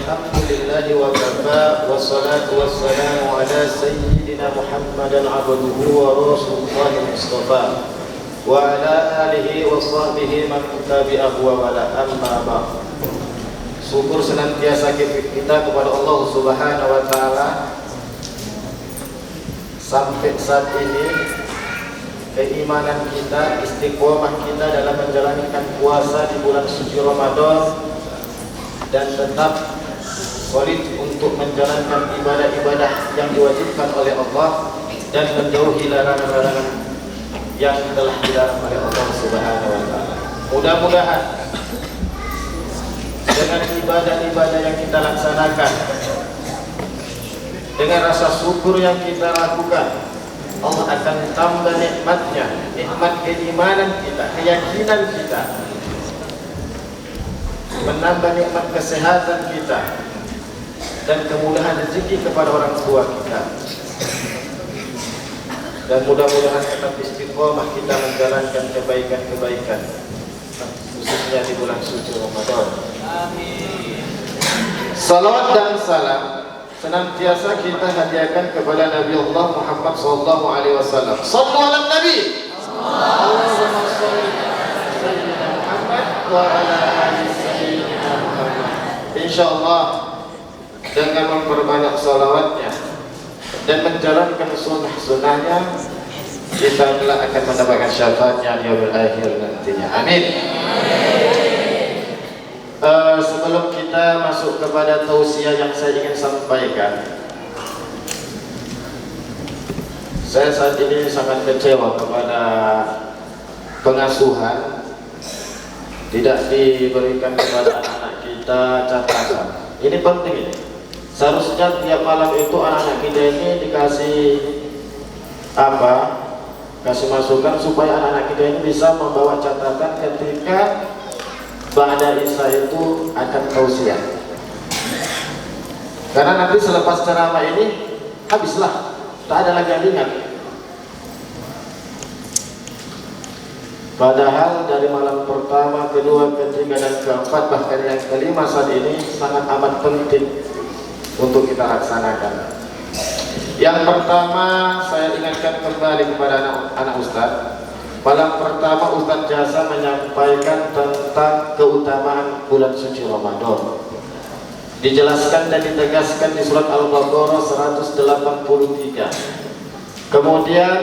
Alhamdulillahi wa kafa, wassalatu wassalamu ala sayyidina Muhammadan abduhu wa rasulullahi mustafa wa ala alihi wa sahbihi man tabi'ahu wa wala, amma ba'd. Syukur senantiasa kita kepada Allah Subhanahu wa taala sampai saat ini keimanan kita, istiqomah kita dalam menjalankan puasa di bulan suci Ramadan dan tetap solid untuk menjalankan ibadah-ibadah yang diwajibkan oleh Allah dan menjauhi larangan-larangan yang telah dilarang oleh Allah Subhanahu wa taala. Mudah-mudahan dengan ibadah-ibadah yang kita laksanakan, dengan rasa syukur yang kita lakukan, Allah akan tambah nikmatnya, nikmat keimanan kita, keyakinan kita, menambah nikmat kesehatan kita, dan kemudahan rezeki kepada orang tua kita. Dan mudah-mudahan tetap istiqomah kita menjalankan kebaikan-kebaikan, khususnya di bulan suci Ramadan. Amin. Salawat dan salam senantiasa kita hadiahkan kepada Nabi Allah Muhammad SAW. Sallu ala Nabi. Allahumma salli ala Sayyidina Muhammad wa ala ali Sayyidina Muhammad. Insyaallah dengan memperbanyak salawatnya dan menjalankan sunnah-sunnahnya, kita kelak akan mendapatkan syafaatnya di yaumil akhir nantinya. Amin. Sebelum kita masuk kepada tausiah yang saya ingin sampaikan, saya saat ini sangat kecewa kepada pengasuhan tidak diberikan kepada anak-anak kita catatan. Ini penting ini. Seharusnya tiap malam itu anak-anak kita ini dikasih kasih masukan supaya anak-anak kita ini bisa membawa catatan ketika ba'da isya itu akan tausiah. Karena nanti selepas ceramah ini habislah, tak ada lagi yang ingat. Padahal dari malam pertama, kedua, ketiga, dan keempat, bahkan yang kelima saat ini sangat amat penting untuk kita laksanakan. Yang pertama, saya ingatkan kembali kepada anak-anak Ustadz. Malam pertama Ustadz Jasa menyampaikan tentang keutamaan bulan suci Ramadan. Dijelaskan dan ditegaskan di surat Al-Baqarah 183. Kemudian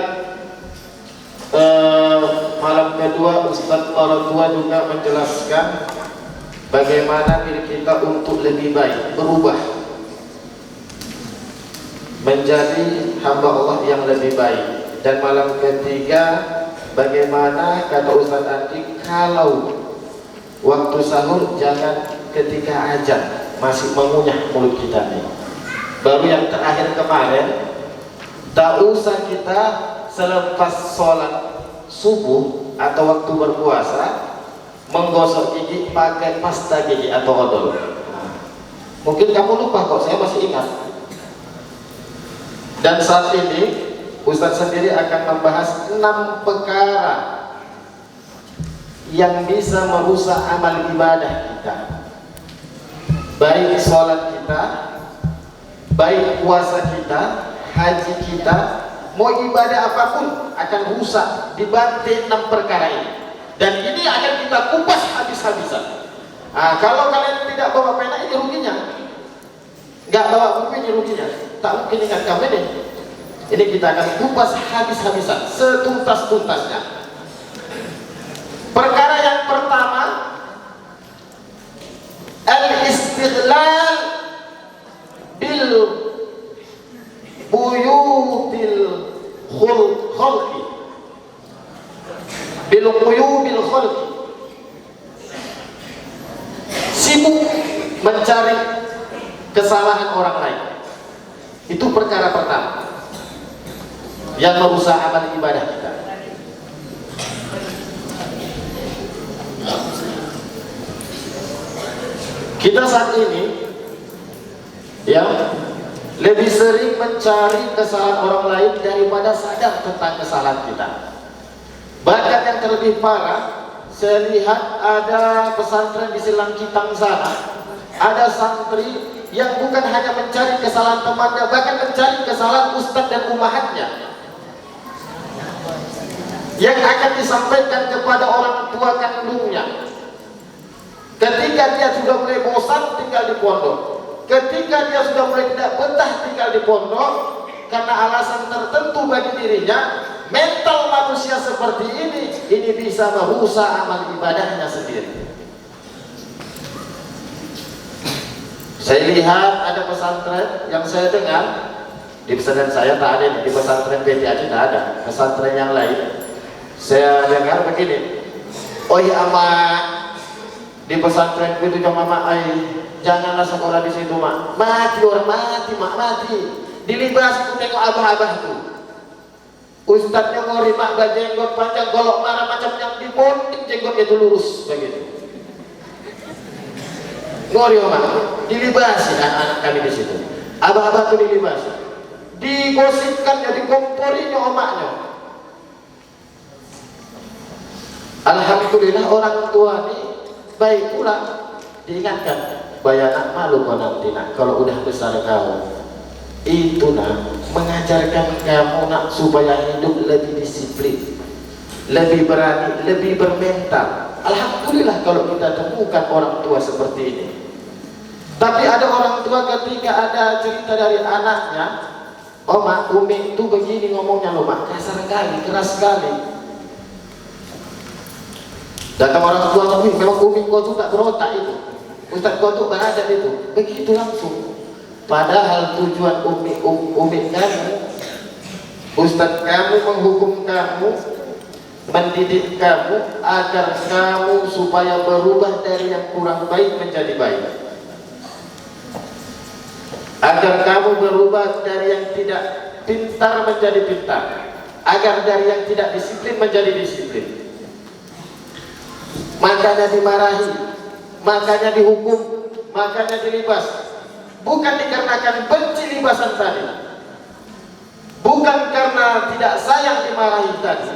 malam kedua Ustadz orang tua juga menjelaskan bagaimana diri kita untuk lebih baik, berubah menjadi hamba Allah yang lebih baik. Dan malam ketiga, bagaimana kata Ustaz Andi, kalau waktu sahur jangan ketika azan masih mengunyah mulut kita nih. Baru yang terakhir kemarin, tak usah kita selepas sholat subuh atau waktu berpuasa menggosok gigi pakai pasta gigi atau odol. Mungkin kamu lupa kok, saya masih ingat. Dan saat ini Ustadz sendiri akan membahas 6 perkara yang bisa merusak amal ibadah kita, baik sholat kita, baik puasa kita, haji kita, mau ibadah apapun akan rusak dibanting 6 perkara ini. Dan ini akan kita kupas habis-habisan. Kalau kalian tidak bawa pena, ini ruginya. Nggak bawa buku, ini ruginya. Tak mungkin ingat kamu ini. Ini kita akan kupas habis-habisan, setuntas-tuntasnya. Perkara yang pertama, al-istighlal bil buyutil khalqi, bil quyubil khalqi. Sibuk mencari kesalahan orang lain. Itu perkara pertama yang merusak amal ibadah kita. Kita saat ini lebih sering mencari kesalahan orang lain daripada sadar tentang kesalahan kita. Bahkan yang terlebih parah, saya lihat ada pesantren di Silangkitang sana, ada santri yang bukan hanya mencari kesalahan temannya, bahkan mencari kesalahan ustadz dan umahatnya, yang akan disampaikan kepada orang tua kandungnya. Ketika dia sudah mulai bosan tinggal di pondok, ketika dia sudah mulai tidak betah tinggal di pondok karena alasan tertentu bagi dirinya, mental manusia seperti ini bisa merusak amal ibadahnya sendiri. Saya lihat ada pesantren yang saya dengar, di pesantren saya tak ada, di pesantren PTAC tak ada, pesantren yang lain saya dengar begini, oh ya amak, di pesantren itu jam mama janganlah sekolah di situ mak, mati orang, mati mak, mati. Dilibas itu tengok abah-abah itu, ustadznya ngori mak, jenggot panjang, golok marah macam yang dibonding jenggotnya itu lurus begitu. Ngori mak, dilibasi anak-anak kami di situ, abah-abah itu dilibasi, digosipkannya, dikomporinya omaknya. Alhamdulillah orang tua ini baik pula, diingatkan, bayanak malu kau nanti nak kalau udah besar kau itu nak, mengajarkan kamu nak supaya hidup lebih disiplin, lebih berani, lebih bermental. Alhamdulillah kalau kita temukan orang tua seperti ini. Tapi ada orang tua ketika ada cerita dari anaknya, oh mak, umi itu begini ngomongnya loh mak, kasar sekali, keras sekali. Datang orang tua, memang umi kau tuh tak berotak itu, ustaz kau tuh beradab itu, begitu langsung. Padahal tujuan umi kamu, ustaz kamu menghukum kamu, mendidik kamu agar kamu supaya berubah dari yang kurang baik menjadi baik, agar kamu berubah dari yang tidak pintar menjadi pintar, agar dari yang tidak disiplin menjadi disiplin. Makanya dimarahi, makanya dihukum, makanya dilibas, bukan dikarenakan benci libasan tadi, bukan karena tidak sayang dimarahi tadi,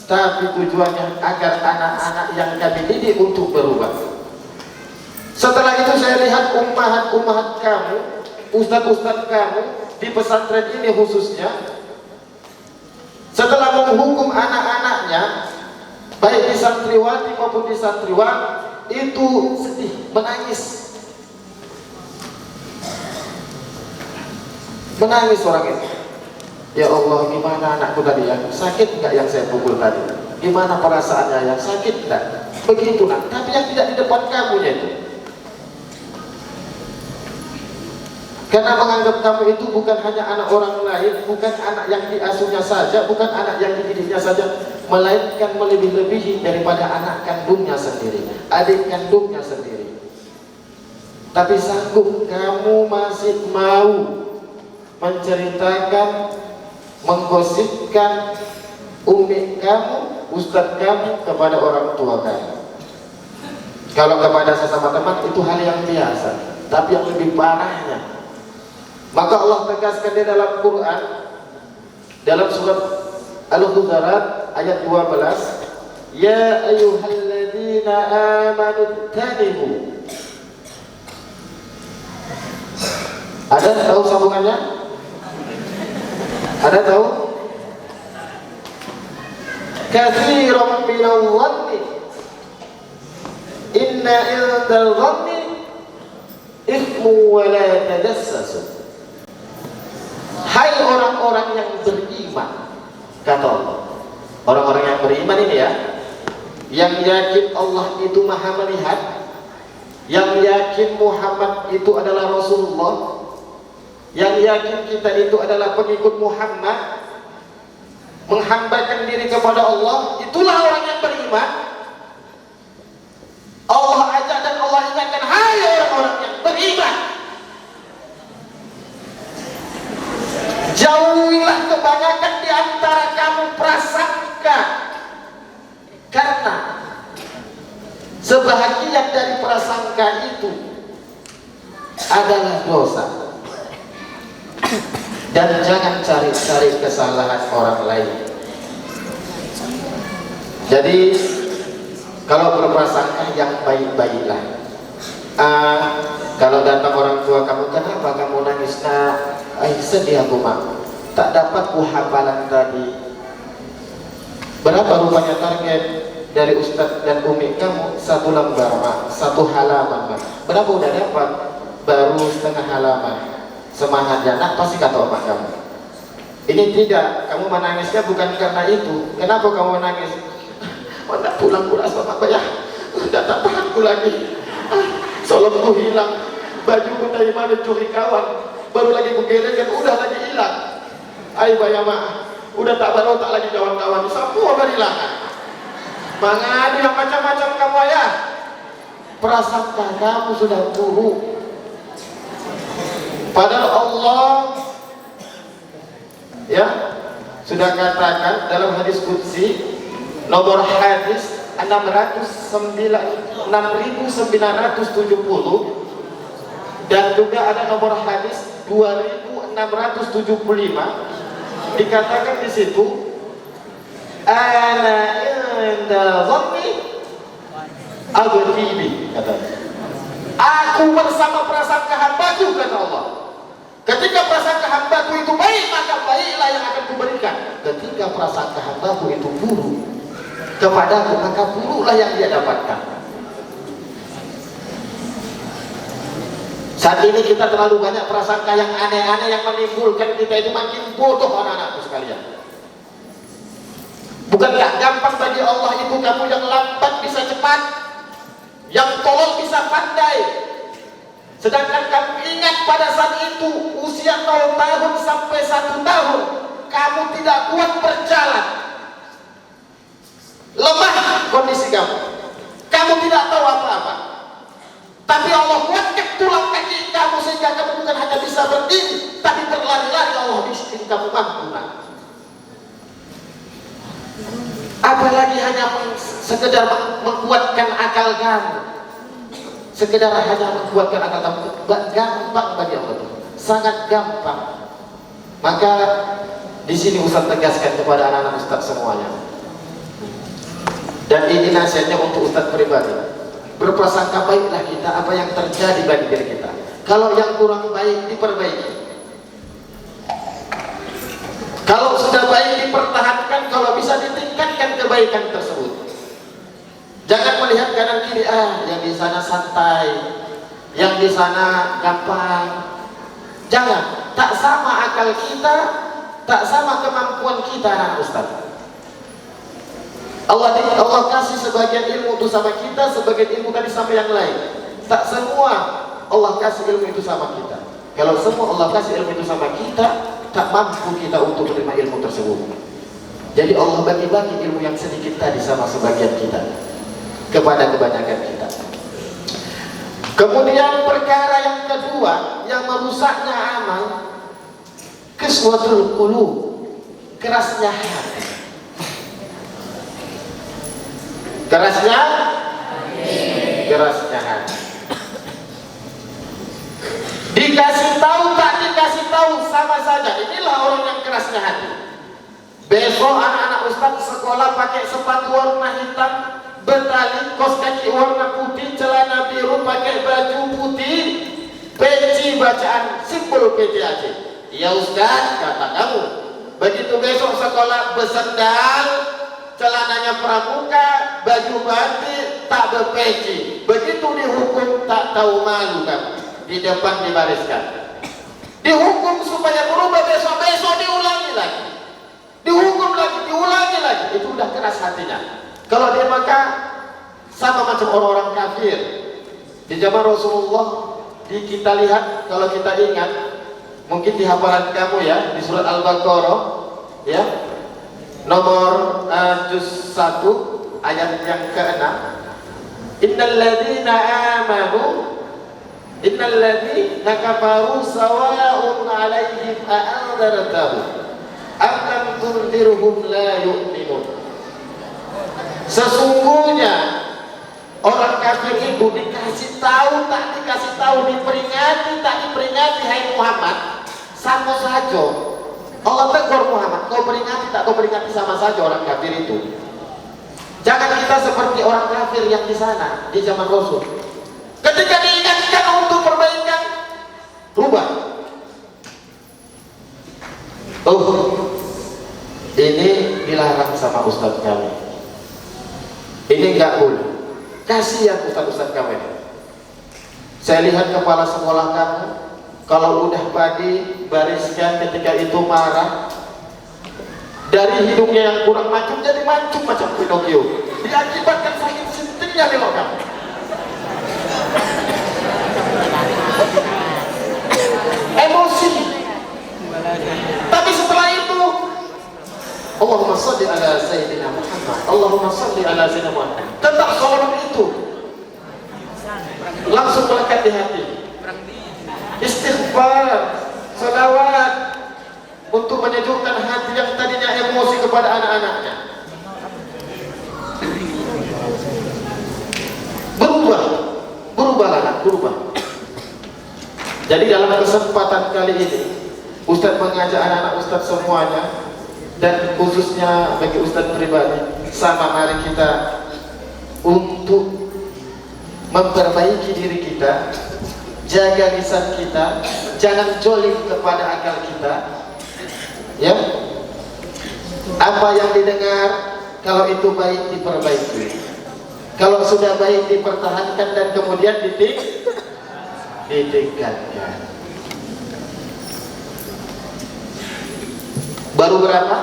tapi tujuannya agar anak-anak yang kami didik untuk berubah. Setelah itu saya lihat ummahat-ummahat kamu, ustadz-ustadz kamu di pesantren ini khususnya, setelah menghukum anak-anaknya, baik di santriwati maupun di santriwan, itu sedih, menangis orang itu. Ya Allah, gimana anakku tadi ya, sakit enggak yang saya pukul tadi, gimana perasaannya ya, sakit enggak, begitu nak. Tapi yang tidak di depan kamunya itu, karena menganggap kamu itu bukan hanya anak orang lain, bukan anak yang diasuhnya saja, bukan anak yang dididiknya saja, melainkan melebih-lebihi daripada anak kandungnya sendiri, adik kandungnya sendiri. Tapi sanggup kamu masih mau menceritakan, menggosipkan umi kamu, ustadz kamu kepada orang tua kamu. Kalau kepada sesama teman itu hal yang biasa, tapi yang lebih parahnya, maka Allah tegaskan di dalam Quran, dalam surat Al-Hujurat ayat 12, ya ayyuhalladzina amanu tanibu. Ada tahu sambungannya? Ada tahu? Katsiran minal dhanni inna indal dhanni ithmu wa la tajassasu. Hai orang-orang yang beriman, kata Allah, orang-orang yang beriman ini ya, yang yakin Allah itu maha melihat, yang yakin Muhammad itu adalah Rasulullah, yang yakin kita itu adalah pengikut Muhammad, menghambakan diri kepada Allah, itulah orang yang beriman. Allah ajak dan Allah ingatkan, hai orang-orang yang beriman, jauhilah kebanyakan di antara kamu prasangka, karena sebahagian dari prasangka itu adalah dosa. Dan jangan cari-cari kesalahan orang lain. Jadi kalau berprasangka yang baik-baiklah. Kalau datang orang tua kamu, kenapa kamu nangis? Nah, sedih aku mak, tak dapat ku hafalan tadi. Berapa rupanya target dari ustadz dan umi kamu? 1 lembar mak, 1 halaman mak. Berapa udah dapat? Baru setengah halaman. Semangat ya nak, pasti kata omak kamu. Ini tidak, kamu menangisnya bukan karena itu. Kenapa kamu menangis? Oh, nak pulang-pulang sama apa ya? Udah tak tahan ku lagi. Solomku hilang, bajuku dari mana curi kawan, baru lagi kugerekan, udah lagi hilang. Ayo bayama, udah tak baru tak lagi kawan-kawan, semua berhilangan. Mengadu yang macam-macam kamu ya. Prasangka kamu sudah buruk. Padahal Allah ya sudah katakan dalam hadis qudsi, nomor hadis 6.970, dan juga ada nomor hadis 2.675, dikatakan di situ, ana inda dhanni abdi bi, katanya, aku bersama prasangka hambaku, kata Allah. Ketika prasangka hambaku itu baik, maka baiklah yang akan kuberikan. Ketika prasangka hambaku itu buruk kepadaku, maka buruklah yang dia dapatkan. Saat ini kita terlalu banyak prasangka yang aneh-aneh yang menimbulkan kita itu makin bodoh, anak-anakku sekalian. Bukankah gampang bagi Allah itu kamu yang lambat bisa cepat, yang tolol bisa pandai. Sedangkan kamu ingat pada saat itu usia 0 tahun sampai 1 tahun kamu tidak kuat berjalan, lemah kondisi kamu, kamu tidak tahu apa-apa, tapi Allah kuatkan tulang kaki kamu sehingga kamu bukan hanya bisa berdiri, tapi berlari-lari. Allah bikin kamu mampu. Apalagi hanya sekedar menguatkan akal kamu, sekedar hanya menguatkan akal kamu, gampang bagi Allah, sangat gampang. Maka di sini Ustaz tegaskan kepada anak-anak Ustaz semuanya, dan ini nasihatnya untuk Ustaz pribadi, berprasangka baiklah kita apa yang terjadi bagi diri kita. Kalau yang kurang baik diperbaiki, kalau sudah baik dipertahankan, kalau bisa ditingkatkan kebaikan tersebut. Jangan melihat kanan kiri, yang di sana santai, yang di sana gampang. Jangan, tak sama akal kita, tak sama kemampuan kita, anak Ustaz. Allah kasih sebagian ilmu itu sama kita, sebagian ilmu tadi sama yang lain. Tak semua Allah kasih ilmu itu sama kita. Kalau semua Allah kasih ilmu itu sama kita, tak mampu kita untuk menerima ilmu tersebut. Jadi Allah bagi-bagi ilmu yang sedikit tadi sama sebagian kita kepada kebanyakan kita. Kemudian perkara yang kedua yang merusaknya amal, qaswatul qulub, kerasnya hati. Kerasnya hati. Dikasih tahu tak dikasih tahu sama saja. Inilah orang yang kerasnya hati. Besok anak-anak Ustaz sekolah pakai sepatu warna hitam, bertali, kos kaki warna putih, celana biru, pakai baju putih, peci bacaan simbol PTAJ. Ya Ustaz, kata kamu. Begitu besok sekolah bersendal, celananya pramuka, baju batik, tak berpeci. Begitu dihukum tak tahu malu kamu. Di depan dibariskan, dihukum supaya berubah, besok diulangi lagi, dihukum lagi, diulangi lagi. Itu udah keras hatinya. Kalau dia maka sama macam orang-orang kafir di zaman Rasulullah. Kita lihat, kalau kita ingat, mungkin di hafalan kamu ya, di surat Al-Baqarah ya, nomor juz 1 ayat yang ke-6, innalladzina amanu innalladzina kafaru sawa'un 'alaihim a'anzartahum am lam tunzirhum la yu'minun. Sesungguhnya orang kafir itu dikasih tahu tak dikasih tahu, diperingati tak diperingati, hai Muhammad, sama saja. Allah tegur Muhammad, kau peringati tak kau peringati, sama saja orang kafir itu. Jangan kita seperti orang kafir yang di sana di zaman Rasul. Ketika diingatkan untuk perbaiki Oh, ini dilarang sama ustadz kami, ini nggak boleh. Kasihan ustadz-ustadz kami. Saya lihat kepala sekolah kamu, kalau udah pagi bariskan, ketika itu marah, dari hidungnya yang kurang mancung jadi mancung macam Pinocchio, diakibatkan sakit sintingnya di lokal. Emosi. Tapi setelah itu, Allahumma sholli ala Sayyidina Muhammad, Allahumma sholli ala Sayyidina Muhammad, tetap salawat itu langsung melekat di hati. Istighfar, salawat untuk menyejukkan hati yang tadinya emosi kepada anak-anaknya. Berubah. Jadi dalam kesempatan kali ini, Ustadz mengajak anak-anak Ustadz semuanya, dan khususnya bagi Ustadz pribadi, sama mari kita untuk memperbaiki diri kita, jaga lisan kita, jangan jolim kepada akal kita, ya. Apa yang didengar, kalau itu baik diperbaiki, kalau sudah baik dipertahankan dan kemudian ditingkatkan. Baru berapa?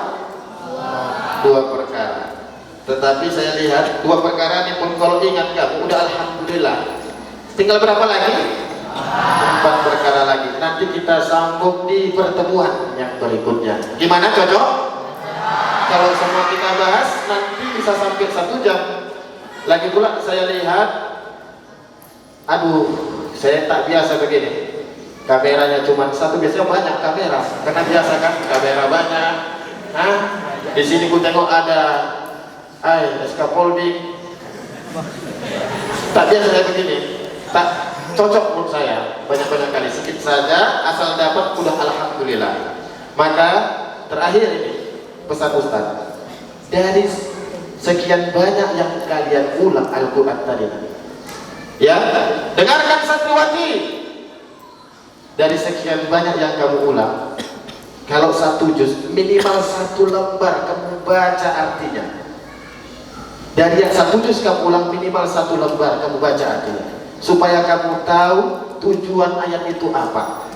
2 perkara. Tetapi saya lihat 2 perkara ini pun kalau ingat kamu udah alhamdulillah. Tinggal berapa lagi? 4 perkara lagi. Nanti kita sambung di pertemuan yang berikutnya. Gimana, cocok? Kalau semua kita bahas nanti bisa sampai 1 jam. Lagi pula saya lihat, aduh, saya tak biasa begini. Kameranya cuma 1, biasanya banyak kamera. Karena biasa kan kamera banyak. Hah? Di sini ku tengok ada scaffolding. Tak biasa saya begini. Tak cocok menurut saya. Banyak-banyak kali, sedikit saja asal dapat udah alhamdulillah. Maka terakhir ini pesan Ustaz. Dari sekian banyak yang kalian ulang Al-Quran tadi, ya, dengarkan santriwati. Dari sekian banyak yang kamu ulang, kalau 1 juz, minimal 1 lembar kamu baca artinya. Dari yang 1 juz kamu ulang, minimal 1 lembar kamu baca artinya, supaya kamu tahu tujuan ayat itu apa,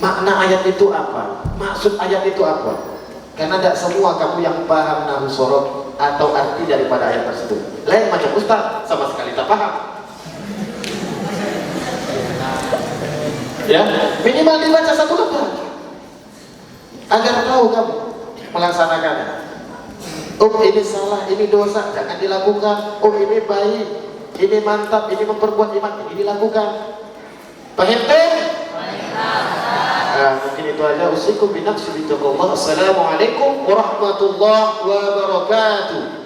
makna ayat itu apa, maksud ayat itu apa. Karena tidak semua kamu yang paham nahu sorot atau arti daripada ayat tersebut. Lain macam Ustaz, sama sekali tak paham. Ya, minimal dibaca 1 lembar agar tahu kamu melaksanakannya. Oh, ini salah, ini dosa, jangan dilakukan. Oh, ini baik, ini mantap, ini memperkuat iman, ini dilakukan. Paham tuh? Mungkin itu aja. Usikum binafsi bitaqullah. Assalamualaikum warahmatullahi wabarakatuh.